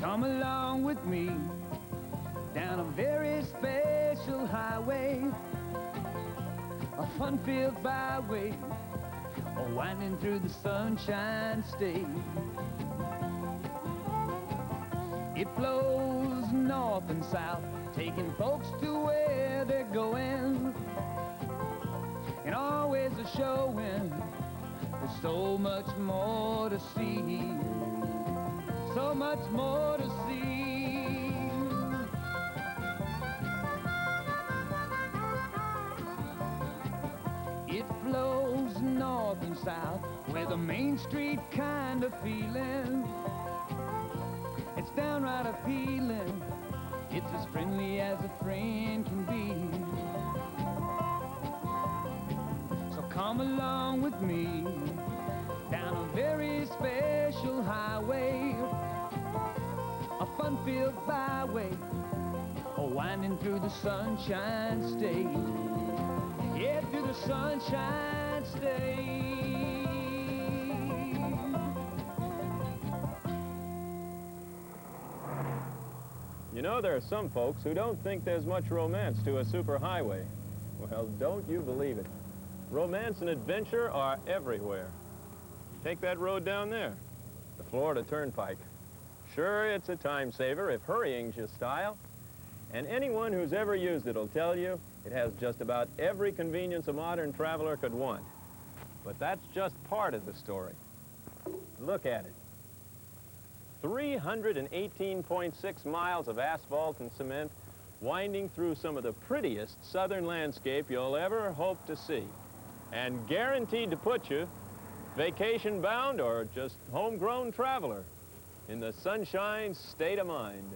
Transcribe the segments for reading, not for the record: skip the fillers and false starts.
Come along with me down a very special highway, a fun-filled byway, winding through the Sunshine State. It flows north and south, taking folks to where they're going, and always a showing there's so much more to see, so much more to see. It flows north and south with a Main Street kind of feeling. It's downright appealing. It's as friendly as a friend can be. So come along with me down a very special highway, a fun-filled byway, winding through the Sunshine State. Yeah, through the Sunshine State. You know, there are some folks who don't think there's much romance to a superhighway. Well, don't you believe it. Romance and adventure are everywhere. Take that road down there, the Florida Turnpike. Sure, it's a time saver if hurrying's your style. And anyone who's ever used it will tell you it has just about every convenience a modern traveler could want. But that's just part of the story. Look at it. 318.6 miles of asphalt and cement winding through some of the prettiest southern landscape you'll ever hope to see. And guaranteed to put you, vacation-bound or just homegrown traveler, in the Sunshine State of Mind.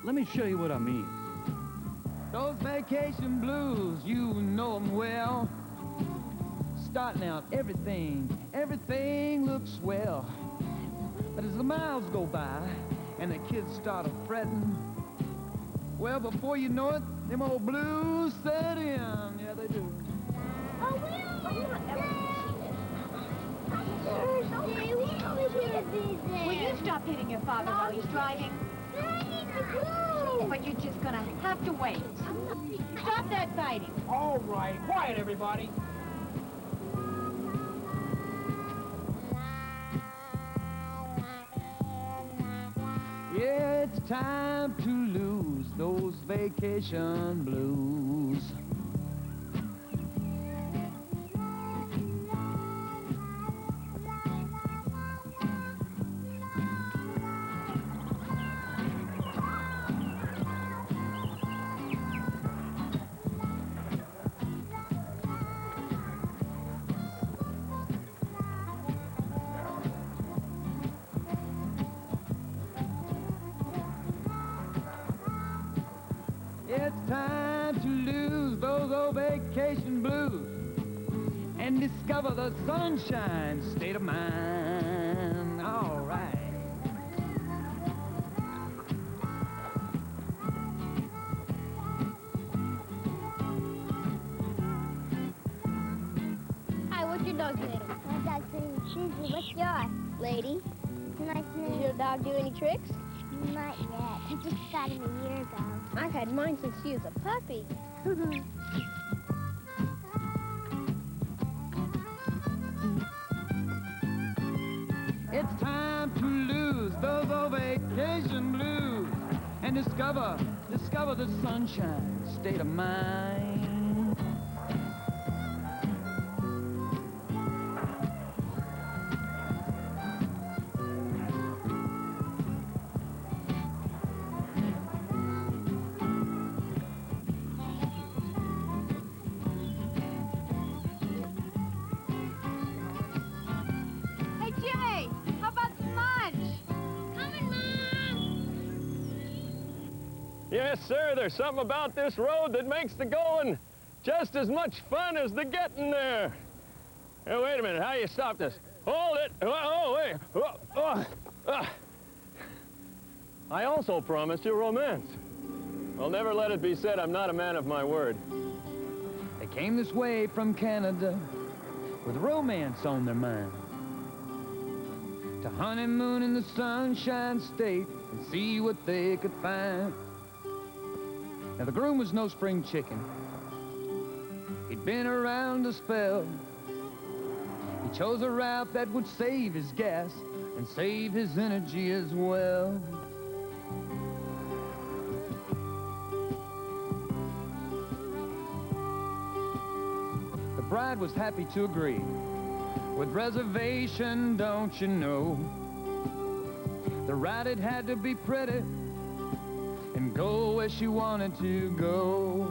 Let me show you what I mean. Those vacation blues, you know them well. Starting out, everything looks swell. But as the miles go by and the kids start a-fretting, well, before you know it, them old blues set in. Yeah, they do. Oh, will you stop hitting your father while he's driving? But you're just gonna have to wait. Stop that fighting. All right, quiet, everybody. Yeah, it's time to lose those vacation blues. It's time to lose those old vacation blues and discover the Sunshine State of Mind. All right. Hi, what's your dog's name? My dog's name is Susie. What's yours? Lady. Nice name. Does your dog do any tricks? Not yet. I just got him a year ago. I've had mine since she was a puppy. It's time to lose those old vacation blues and discover the Sunshine State of Mind. Yes, sir, there's something about this road that makes the going just as much fun as the getting there. Hey, wait a minute, how do you stop this? Hold it! Oh, wait! I also promised you romance. I'll never let it be said I'm not a man of my word. They came this way from Canada with romance on their mind. to honeymoon in the Sunshine State and see what they could find. Now, the groom was no spring chicken. He'd been around a spell. He chose a route that would save his gas and save his energy as well. The bride was happy to agree, with reservation, don't you know. The ride, it had to be pretty and go where she wanted to go.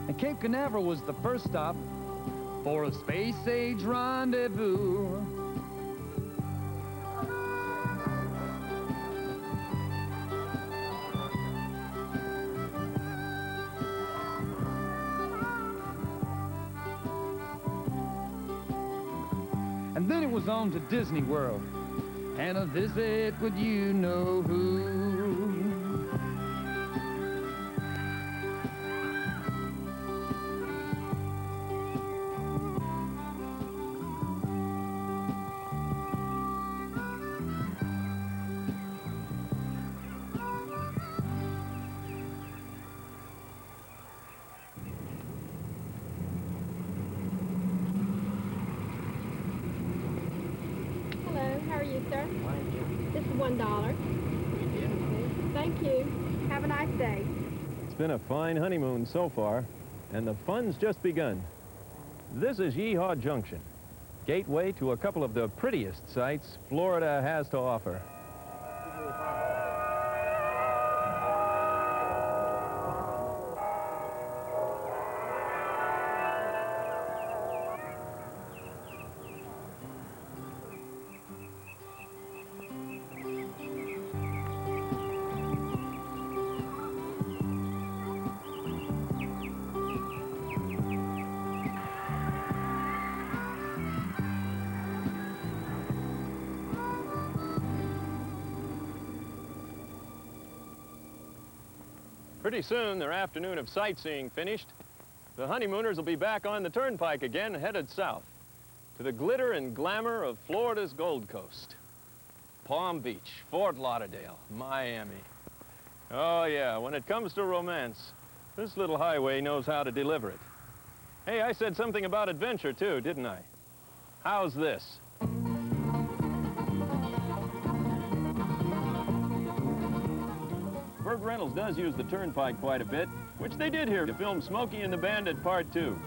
And Cape Canaveral was the first stop for a space-age rendezvous. And then it was on to Disney World and a visit with you-know-who. Sir. This is $1. Thank you. Have a nice day. It's been a fine honeymoon so far, and the fun's just begun. This is Yeehaw Junction, gateway to a couple of the prettiest sights Florida has to offer. Pretty soon, their afternoon of sightseeing finished, the honeymooners will be back on the Turnpike again, headed south to the glitter and glamour of Florida's Gold Coast. Palm Beach, Fort Lauderdale, Miami. Oh yeah, when it comes to romance, this little highway knows how to deliver it. Hey, I said something about adventure too, didn't I? How's this? Burt Reynolds does use the Turnpike quite a bit, which they did here to film Smokey and the Bandit Part 2.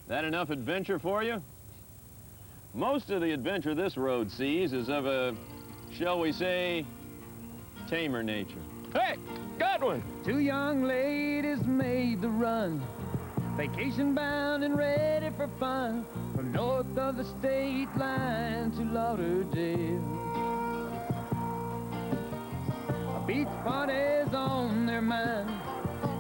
That enough adventure for you? Most of the adventure this road sees is of a, shall we say, tamer nature. Hey, got one! Two young ladies made the run, vacation bound and ready for fun, from north of the state line to Lauderdale. A beach party's on their mind,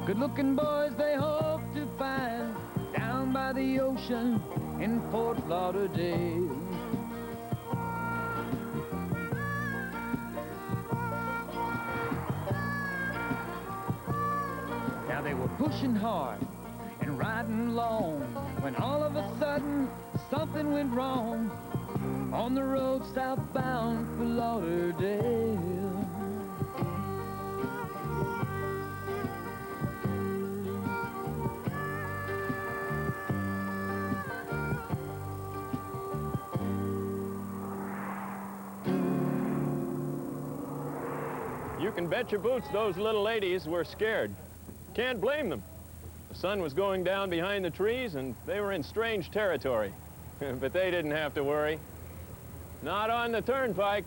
good-looking boys they hope to find down by the ocean in Fort Lauderdale. Now they were pushing hard and riding long when all of a sudden something went wrong on the road southbound for Lauderdale. You can bet your boots those little ladies were scared. Can't blame them. The sun was going down behind the trees and they were in strange territory. But they didn't have to worry. Not on the Turnpike.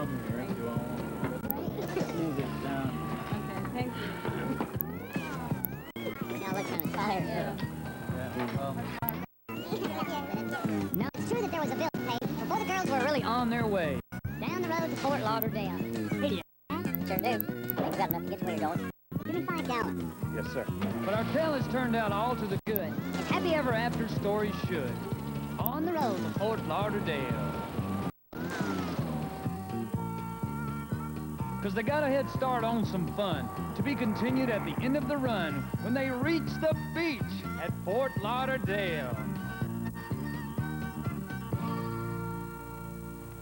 from here if you want. Move it down. Okay, thank you. Now look kind of tired. Yeah, well, No, it's true that there was a bill to pay before the girls were really on their way. down the road to Fort Lauderdale. Hey, sure do. They've got enough to get to where you're going. Give me 5 gallons. Yes, sir. But our tale has turned out all to the good. As happy ever after stories should. On the road to Fort Lauderdale. Because they got a head start on some fun, to be continued at the end of the run when they reach the beach at Fort Lauderdale.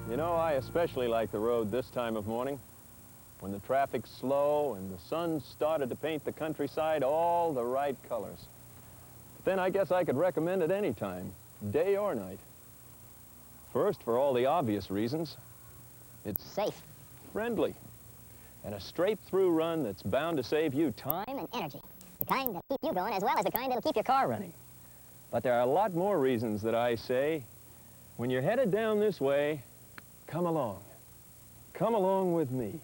You know, I especially like the road this time of morning, when the traffic's slow and the sun started to paint the countryside all the right colors. But then I guess I could recommend it any time, day or night. First, for all the obvious reasons, it's Safe. friendly. And a straight-through run that's bound to save you time. Time and energy. The kind that'll keep you going as well as the kind that'll keep your car running. But there are a lot more reasons that I say, when you're headed down this way, come along. Come along with me.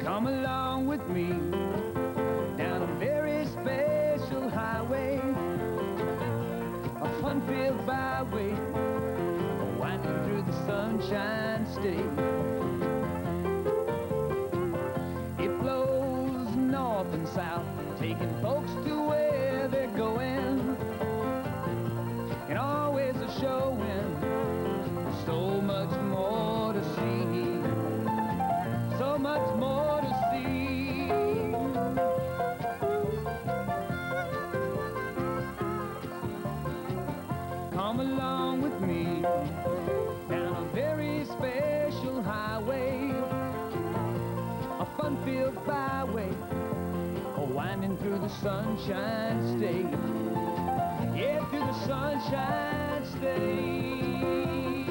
Come along with me down a very special highway, a fun-filled byway, winding through the Sunshine State. It flows north and south, taking folks to where they're going, and always a showing so much more to see, so much more to see. Come along with me down a very special highway, a fun-filled byway, winding through the Sunshine State. Yeah, through the Sunshine State.